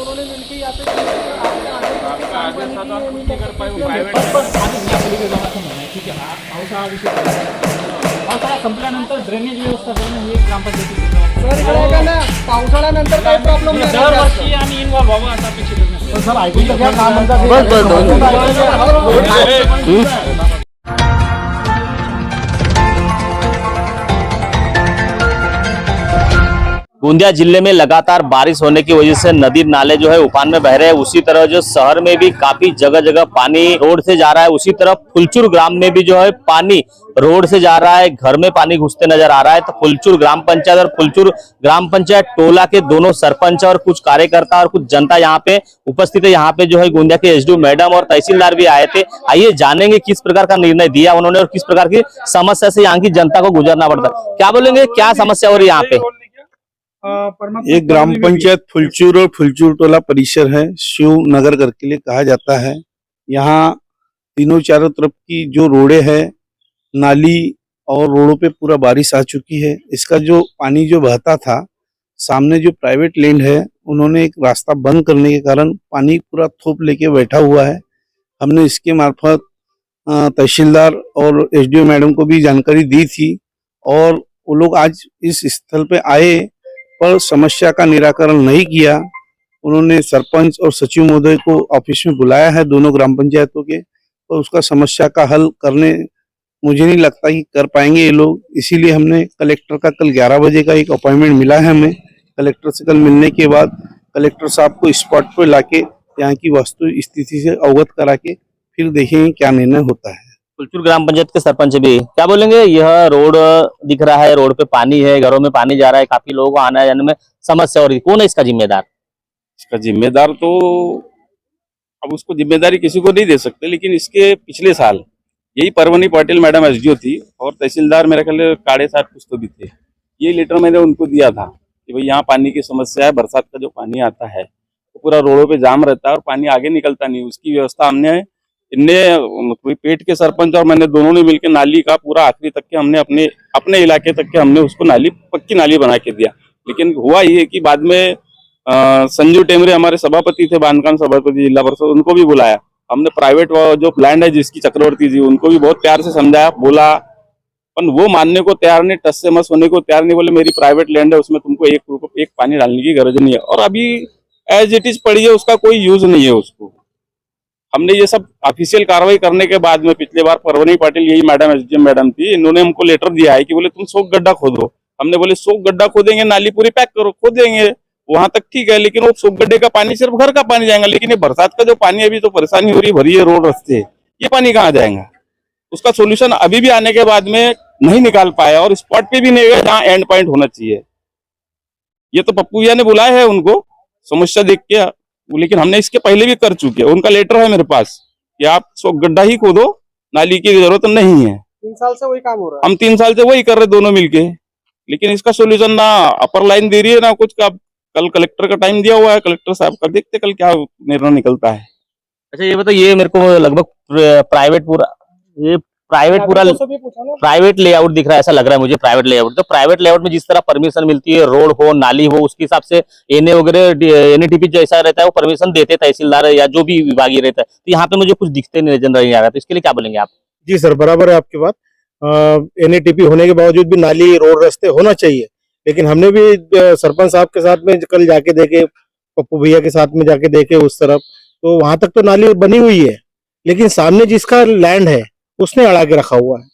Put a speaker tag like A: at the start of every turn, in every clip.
A: दोनों ने मिलकर यहाँ पे आपका आदेश था तो आप कुछ नहीं कर पाए, वो प्राइवेट
B: ठीक आहे. पावसाळा विषय पावसाळा संपल्यानंतर ड्रेनेज व्यवस्था करणं हे ग्रामपंचायतीची
A: सर इकडे आहे का ना, पावसाळ्यानंतर काही प्रॉब्लेम नाही.
B: दरवर्षी आणि इन्व्हॉल्व व्हावं असं अपेक्षित आहे. सर ऐकून तर घ्या काय म्हणतात.
C: गोंदिया जिले में लगातार बारिश होने की वजह से नदी नाले जो है उफान में बह रहे हैं। उसी तरह जो शहर में भी काफी जगह जगह पानी रोड से जा रहा है। उसी तरह फुलचुर ग्राम में भी जो है पानी रोड से जा रहा है, घर में पानी घुसते नजर आ रहा है। तो फुलचुर ग्राम पंचायत और फुलचुर ग्राम पंचायत टोला के दोनों सरपंच और कुछ कार्यकर्ता और कुछ जनता यहाँ पे उपस्थित है। यहाँ पे जो है गोंदिया के एसडीओ मैडम और तहसीलदार भी आए थे। आइए जानेंगे किस प्रकार का निर्णय दिया उन्होंने और किस प्रकार की समस्या से यहाँ की जनता को गुजरना पड़ता है। क्या बोलेंगे, क्या समस्या हो रही है यहाँ पे?
D: एक ग्राम पंचायत फुलचुर और फुलचुर टोला परिसर है, शिव नगर करके लिए कहा जाता है। यहाँ तीनों चारों तरफ की जो रोडे है, नाली और रोडों पे पूरा बारिश आ चुकी है। इसका जो पानी जो बहता था, सामने जो प्राइवेट लैंड है उन्होंने एक रास्ता बंद करने के कारण पानी पूरा थोप लेके बैठा हुआ है। हमने इसके मार्फत तहसीलदार और एसडीओ मैडम को भी जानकारी दी थी और वो लोग आज इस स्थल पे आए पर समस्या का निराकरण नहीं किया। उन्होंने सरपंच और सचिव महोदय को ऑफिस में बुलाया है दोनों ग्राम पंचायतों के, और उसका समस्या का हल करने मुझे नहीं लगता कि कर पाएंगे ये लोग। इसीलिए हमने कलेक्टर का कल 11 बजे का एक अपॉइंटमेंट मिला है हमें। कलेक्टर से कल मिलने के बाद कलेक्टर साहब को स्पॉट पर लाके यहाँ की वस्तु स्थिति से अवगत करा के फिर देखेंगे क्या निर्णय होता है।
C: फुलचुर ग्राम पंचायत के सरपंच भी क्या बोलेंगे? यह रोड दिख रहा है, रोड पे पानी है, घरों में पानी जा रहा है, काफी लोगों को आने जाने में समस्या हो रही है। कौन है इसका जिम्मेदार?
E: इसका जिम्मेदार तो अब उसको जिम्मेदारी किसी को नहीं दे सकते, लेकिन इसके पिछले साल यही परवनी पाटिल मैडम एसडीओ थी और तहसीलदार मेरे ख्याल काड़े साहब कुछ तो भी थे। ये लेटर मैंने उनको दिया था कि भाई यहाँ पानी की समस्या है, बरसात का जो पानी आता है तो पूरा रोडों पे जाम रहता है और पानी आगे निकलता नहीं। उसकी व्यवस्था हमने पेट के सरपंच और मैंने दोनों ने मिलकर नाली का पूरा आखिरी तक के हमने अपने इलाके तक के हमने उसको नाली पक्की नाली बना के दिया। लेकिन हुआ ये कि बाद में संजू टेमरे हमारे सभापति थे, बांधकाम सभापति जिला परिषद, उनको भी बुलाया हमने। प्राइवेट जो लैंड है जिसकी चक्रवर्ती जी, उनको भी बहुत प्यार से समझाया, बोला, पर वो मानने को तैयार नहीं, टस से मस होने को तैयार नहीं। बोले मेरी प्राइवेट लैंड है, उसमें तुमको एक पानी डालने की गरज नहीं है और अभी एज इट इज पड़ी है, उसका कोई यूज नहीं है उसको। हमने ये सब ऑफिशियल कार्रवाई करने के बाद में पिछले बार परवनी पाटिल यही मैडम एसडीएम मैडम थी, इन्होंने हमको लेटर दिया है कि बोले तुम 100 गड्ढा खोदो। हमने बोले 100 गड्ढा खोदेंगे, नाली पूरी पैक करो, खोदेंगे वहां तक ठीक है, लेकिन वो 100 गड्ढे का पानी सिर्फ घर का पानी जाएगा। लेकिन ये बरसात का जो पानी अभी तो परेशानी हो रही है, भरी है रोड रास्ते, ये पानी कहाँ जाएगा? उसका सोल्यूशन अभी भी आने के बाद में नहीं निकाल पाया और स्पॉट पे भी नहीं गया जहाँ एंड पॉइंट होना चाहिए। ये तो पप्पू भैया ने बुलाया है उनको समस्या देख के, लेकिन हमने इसके पहले भी कर चुके हैं। उनका लेटर है मेरे पास कि आप 100 गड्ढा ही खोदो, नाली की जरूरत नहीं है।
A: 3 साल से वही काम हो रहा है।
E: हम 3 साल से वही कर रहे दोनों मिलके, लेकिन इसका सोल्यूशन ना अपर लाइन दे रही है ना कुछ का। कल कलेक्टर का टाइम दिया हुआ है, कलेक्टर साहब का, देखते कल क्या निर्णय निकलता है।
C: अच्छा ये बताओ, ये मेरे को लगभग प्राइवेट लेआउट दिख रहा है, ऐसा लग रहा है मुझे प्राइवेट लेआउट। तो प्राइवेट लेआउट में जिस तरह परमिशन मिलती है, रोड हो नाली हो, उसके हिसाब से एनए वगैरह एनएटीपी जैसा रहता है वो परमिशन देते तहसीलदार या जो भी विभागीय रहता है। तो यहाँ पे मुझे कुछ दिखते नहीं नजर नहीं आ रहा, तो इसके लिए क्या बोलेंगे आप?
F: जी सर, बराबर है आपकी बात। एनएटीपी होने के बावजूद भी नाली रोड रास्ते होना चाहिए, लेकिन हमने भी सरपंच साहब के साथ में कल जाके देखे, पप्पू भैया के साथ में जाके देखे उस तरफ, तो वहां तक तो नाली बनी हुई है, लेकिन सामने जिसका लैंड है उसने अड़ा के रखा हुआ है।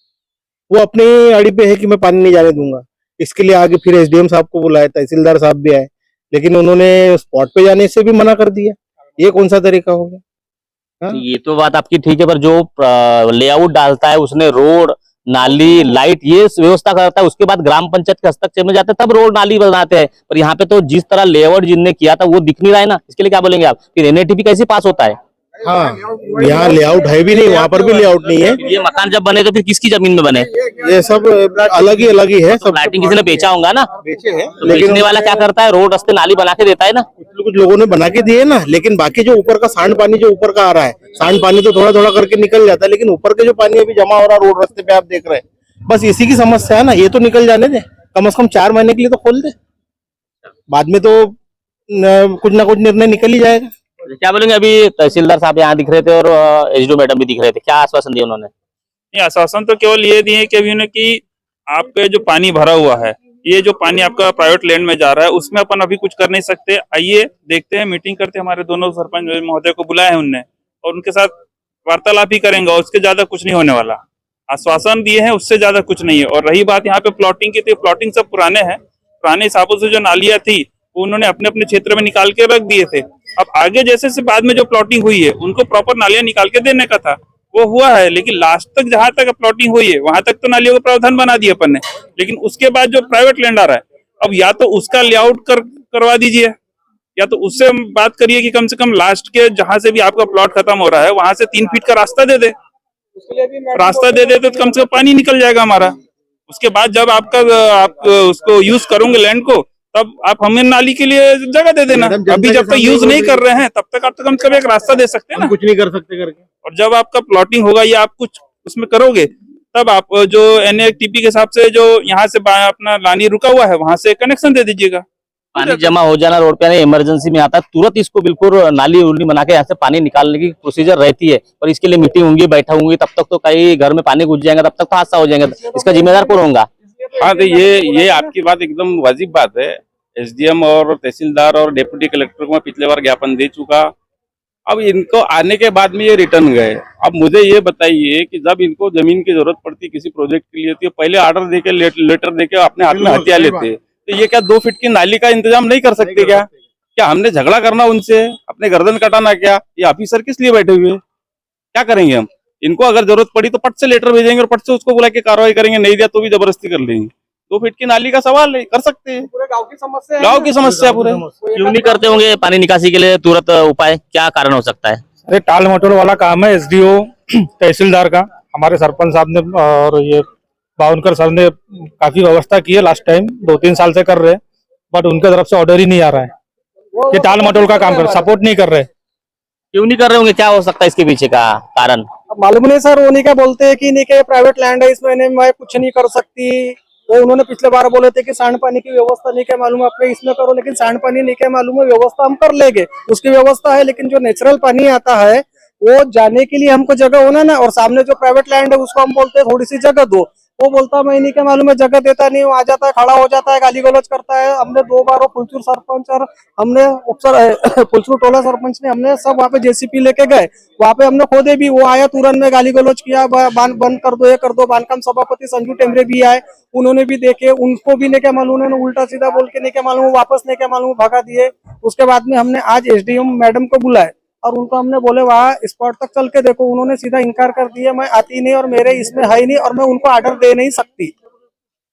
F: वो अपनी अड़ी पे है कि मैं पानी नहीं जाने दूंगा। इसके लिए आगे फिर एसडीएम साहब को बुलाया, तहसीलदार साहब भी आए, लेकिन उन्होंने स्पॉट पे जाने से भी मना कर दिया। ये कौन सा तरीका हो गया?
C: ये तो बात आपकी ठीक है, पर जो लेआउट डालता है उसने रोड नाली लाइट ये व्यवस्था करता है, उसके बाद ग्राम पंचायत के हस्तक्षेप में जाते हैं तब रोड नाली बनाते हैं। पर यहाँ पे तो जिस तरह लेआउट जिनने किया था वो दिख नहीं रहा है ना, इसके लिए क्या बोलेंगे आप? फिर एनएटीपी कैसे पास होता है?
F: हाँ, यहाँ लेआउट है भी नहीं, वहाँ पर भी लेआउट नहीं है।
C: ये मकान जब बने तो फिर किसकी जमीन में बने?
F: ये सब अलग ही है।
C: सब लाइटिंग किसी ने बेचा होगा ना,
F: बेचे हैं,
C: तो बेचने वाला क्या करता है? रोड रास्ते नाली बना के देता है ना।
F: कुछ लोगों ने बना के दिए ना, लेकिन बाकी जो ऊपर का सांड पानी जो ऊपर का आ रहा है, सांड पानी तो थोड़ा थोड़ा करके निकल जाता है, लेकिन ऊपर के जो पानी अभी जमा हो रहा है रोड रास्ते पे आप देख रहे हैं, बस इसी की समस्या है ना। ये तो निकल जाने दे, कम से कम 4 महीने के लिए तो खोल दे, बाद में तो कुछ ना कुछ निर्णय निकल ही जाएगा।
C: क्या बोलेंगे? अभी तहसीलदार साहब यहाँ दिख रहे थे और एसडीओ मैडम भी दिख रहे थे, क्या आश्वासन दिया उन्होंने?
A: नहीं, आश्वासन तो केवल ये दिए कि अभी उन्हें कि आपके जो पानी भरा हुआ है, ये जो पानी आपका प्राइवेट लैंड में जा रहा है, उसमें अपन अभी कुछ कर नहीं सकते। आइए देखते हैं, मीटिंग करते हैं। हमारे दोनों सरपंच महोदय को बुलाए हैं उनने, और उनके साथ वार्तालाप ही करेंगे, और उसके ज्यादा कुछ नहीं होने वाला। आश्वासन दिए हैं, उससे ज्यादा कुछ नहीं है। और रही बात यहाँ पे प्लॉटिंग की, तो प्लॉटिंग सब पुराने हैं। पुराने हिसाबों से जो नालियां थी वो उन्होंने अपने अपने क्षेत्र में निकाल के रख दिए थे। अब आगे जैसे से बाद में जो प्लॉटिंग हुई है, उनको प्रॉपर नालियां निकाल के देने का था, वो हुआ है। लेकिन लास्ट तक जहां तक प्लॉटिंग हुई है, वहां तक तो नालियों का प्रावधान बना दिया अपन ने। लेकिन उसके बाद जो प्राइवेट लैंड आ रहा है, अब या तो उसका लेआउट करवा दीजिए, या तो उससे बात करिए कि कम से कम लास्ट के जहां से भी आपका प्लॉट खत्म हो रहा है, वहां से 3 फीट का रास्ता दे दे। रास्ता दे दे तो कम से कम पानी निकल जाएगा हमारा। उसके बाद जब आप उसको यूज करोगे लैंड को, तब आप हमें नाली के लिए जगह दे देना। अभी जब तक यूज नहीं कर रहे हैं, तब तक आप तो कम से कम एक रास्ता दे सकते हैं ना।
F: कुछ नहीं कर सकते करके।
A: और जब आपका प्लॉटिंग होगा या आप कुछ उसमें करोगे, तब आप जो NATP के हिसाब से जो यहाँ से अपना लानी रुका हुआ है, वहां से कनेक्शन दे दीजिएगा।
C: पानी जमा हो जाना रोड पे, इमरजेंसी में आता है तुरंत, इसको बिल्कुल नाली उली बना के यहाँ से पानी निकालने की प्रोसीजर रहती है। और इसके लिए मीटिंग होंगी, बैठा होंगी, तब तक तो कई घर में पानी घुस जाएगा, तब तक तो हादसा हो जाएगा। इसका जिम्मेदार कौन होगा?
E: हाँ, तो ये आपकी बात एकदम वाजिब बात है। SDM और तहसीलदार और डिप्टी कलेक्टर को मैं पिछले बार ज्ञापन दे चुका। अब इनको आने के बाद में ये रिटर्न गए। अब मुझे ये बताइए कि जब इनको जमीन की जरूरत पड़ती किसी प्रोजेक्ट के लिए, तो पहले ऑर्डर देके लेटर देके अपने हाथ में हथियार लेते। तो ये क्या 2 फीट की नाली का इंतजाम नहीं कर सकते क्या? क्या हमने झगड़ा करना उनसे, अपने गर्दन कटाना क्या? ये ऑफिसर किस लिए बैठे हुए? क्या करेंगे हम? इनको अगर जरूरत पड़ी तो पट से लेटर भेजेंगे और पट से उसको बुला के कार्रवाई करेंगे, नहीं दिया तो भी जबरदस्ती कर लेंगे। 2 फीट की नाली का सवाल है, कर सकते हैं।
F: पूरे गांव की समस्या है।
E: गांव की समस्या पूरे।
C: क्यों नहीं करते होंगे पानी निकासी के लिए तुरंत उपाय? क्या कारण हो सकता है?
G: अरे टाल मटोल वाला काम है SDO तहसीलदार का। हमारे सरपंच साहब ने और ये बावनकर सर ने काफी व्यवस्था की है लास्ट टाइम, 2-3 साल से कर रहे हैं, बट उनके तरफ से ऑर्डर ही नहीं आ रहा है। ये टाल मटोल का काम कर, सपोर्ट नहीं कर रहे।
C: क्यों नहीं कर रहे होंगे? क्या हो सकता है इसके पीछे का कारण?
F: मालूम नहीं सर, वो नहीं क्या बोलते हैं कि नहीं क्या प्राइवेट लैंड है, इसमें मैं कुछ नहीं कर सकती। वो उन्होंने पिछले बार बोले थे कि सांड पानी की व्यवस्था नहीं क्या मालूम आपको इसमें करो, लेकिन सांड पानी नहीं क्या मालूम है, व्यवस्था हम कर लेंगे, उसकी व्यवस्था है। लेकिन जो नेचुरल पानी आता है, वो जाने के लिए हमको जगह होना ना। और सामने जो प्राइवेट लैंड है, उसको हम बोलते हैं थोड़ी सी जगह दो। वो बोलता मैं नहीं क्या मालूम है, जगह देता नहीं, वो आ जाता है, खड़ा हो जाता है, गाली गलौज करता है। हमने 2 बार फुलचूर सरपंच और हमने फुलचूर टोला सरपंच ने हमने सब वहाँ पे JCP लेके गए, वहाँ पे हमने खोदे भी। वो आया तुरंत में गाली गलौज किया, बांध बंद कर दो, ये कर दो। बांधकाम सभापति संजू टेमरे भी आए, उन्होंने भी देखे, उनको भी नहीं क्या मालूम, उन्होंने उल्टा सीधा बोल के नहीं क्या मालूम, वापस नहीं क्या मालूम भगा दिए। उसके बाद में हमने आज SDM मैडम को बुलाए और उनको हमने बोले वहाँ स्पॉट तक चल के देखो। उन्होंने सीधा इनकार कर दिया, मैं आती नहीं और मेरे इसमें है ही नहीं और मैं उनको ऑर्डर दे नहीं सकती।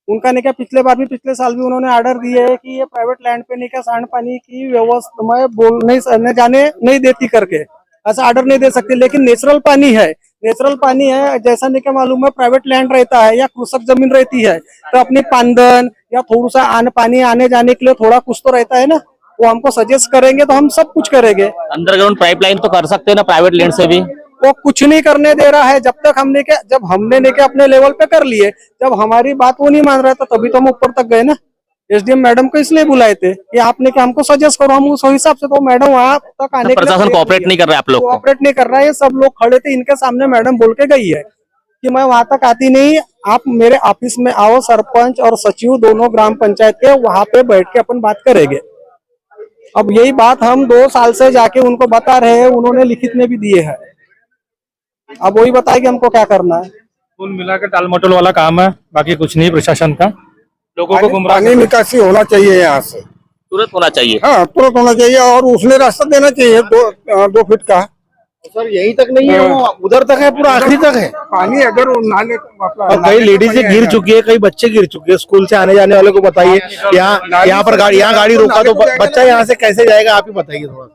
F: उनका नहीं क्या पिछले बार भी, पिछले साल भी उन्होंने ऑर्डर दिए है कि ये प्राइवेट लैंड पे नहीं क्या सांड पानी की व्यवस्था मैं बोल नहीं जाने नहीं देती करके, ऐसा ऑर्डर नहीं दे सकती। लेकिन नेचुरल पानी है, नेचुरल पानी है, जैसा नहीं क्या मालूम है प्राइवेट लैंड रहता है या कृषक जमीन रहती है, तो अपनी पांदन या थोड़ा सा पानी आने जाने के लिए थोड़ा कुछ तो रहता है ना, वो हमको सजेस्ट करेंगे तो हम सब कुछ करेंगे।
C: अंडरग्राउंड पाइपलाइन तो कर सकते हैं ना प्राइवेट लैंड से भी?
F: वो कुछ नहीं करने दे रहा है। जब तक हमने क्या, जब हमने ने क्या अपने लेवल पे कर लिए, जब हमारी बात वो नहीं मान रहा था, तभी तो हम ऊपर तक गए ना। SDM मैडम को इसलिए बुलाए थे कि आपने क्या हमको सजेस्ट करो, हम उस हिसाब से। तो मैडम वहाँ तक आने के लिए
C: प्रशासन कोऑपरेट नहीं कर रहा है आप लोग को?
F: कोऑपरेट नहीं कर रहा है। ये सब लोग खड़े थे, इनके सामने मैडम बोल के गई है कि मैं वहां तक आती नहीं, आप मेरे ऑफिस में आओ, सरपंच और सचिव दोनों ग्राम पंचायत के, वहां पे बैठ के अपन बात करेंगे। अब यही बात हम 2 साल से जाके उनको बता रहे हैं, उन्होंने लिखित में भी दिए है। अब वही बताए कि हमको क्या करना है।
G: कुल मिलाकर टाल मटोल वाला काम है, बाकी कुछ नहीं प्रशासन का। लोगों को गुमराह
H: पानी निकासी होना चाहिए यहाँ से,
C: तुरंत होना चाहिए।
H: हाँ तुरंत होना चाहिए। और उसने रास्ता देना चाहिए 2 फीट का।
F: सर यही तक नहीं है, वो उधर तक है, पूरा आखिरी तक है
H: पानी। अगर वो नाले
F: और कई लेडीज गिर चुकी है, कई बच्चे गिर चुके हैं। स्कूल से आने जाने वाले को बताइए, यहाँ पर यहाँ गाड़ी रोका तो बच्चा यहाँ से कैसे जाएगा, आप ही बताइए थोड़ा।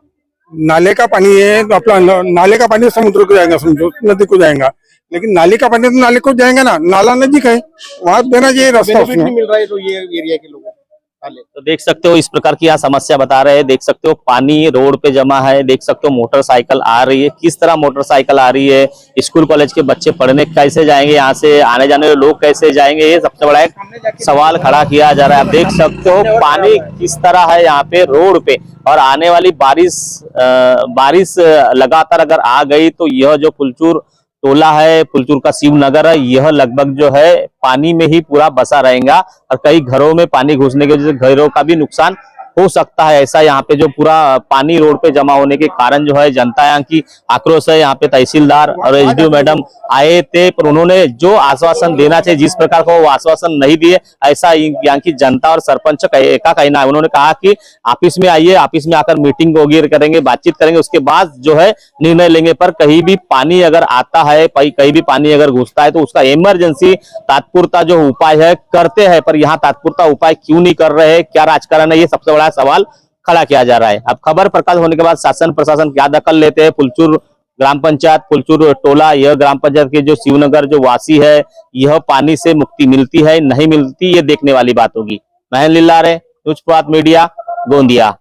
H: नाले का पानी है तो अपना नाले का पानी समुद्र को जाएगा, समझो नदी को जाएगा, लेकिन नाले का पानी तो नाले को जाएगा ना, नाला नजदीक है, वहाँ देना चाहिए रास्ता। उसमें
F: मिल रहा है तो ये एरिया के लोगों ले।
C: तो देख सकते हो इस प्रकार की यहाँ समस्या बता रहे हैं। देख सकते हो पानी रोड पे जमा है, देख सकते हो मोटरसाइकिल आ रही है, किस तरह मोटरसाइकिल आ रही है, स्कूल कॉलेज के बच्चे पढ़ने कैसे जाएंगे, यहाँ से आने जाने वाले लोग कैसे जाएंगे, ये सबसे बड़ा एक सवाल खड़ा किया जा रहा है। आप देख सकते हो पानी किस तरह है यहाँ पे रोड पे, और आने वाली बारिश लगातार अगर आ गई तो यह जो फुलचूर टोला है, फुलचूर का शिवनगर है, यह लगभग जो है पानी में ही पूरा बसा रहेगा और कई घरों में पानी घुसने की वजह से घरों का भी नुकसान हो सकता है। ऐसा यहाँ पे जो पूरा पानी रोड पे जमा होने के कारण जो है जनता यहाँ की आक्रोश है। यहाँ पे तहसीलदार और एसडीओ मैडम आए थे, पर उन्होंने जो आश्वासन देना चाहिए जिस प्रकार का वो आश्वासन नहीं दिए, ऐसा यहाँ की जनता और सरपंच का कहना है। उन्होंने कहा कि ऑफिस में आइए, ऑफिस में आकर मीटिंग वगैरह करेंगे, बातचीत करेंगे, उसके बाद जो है निर्णय लेंगे। पर कहीं भी पानी अगर आता है, कहीं भी पानी अगर घुसता है तो उसका इमरजेंसी तात्पुरता जो उपाय है करते हैं, पर यहाँ तात्पुरता उपाय क्यों नहीं कर रहे हैं, क्या राजकारण है, ये सबसे बड़ा सवाल खड़ा किया जा रहा है। अब खबर प्रकाश होने के बाद शासन प्रशासन क्या दखल लेते हैं, फुलचूर ग्राम पंचायत, फुलचूर टोला, यह ग्राम पंचायत के जो शिवनगर जो वासी है, यह पानी से मुक्ति मिलती है नहीं मिलती, ये देखने वाली बात होगी। महन लिल्लारे, न्यूज प्रात मीडिया, गोंदिया।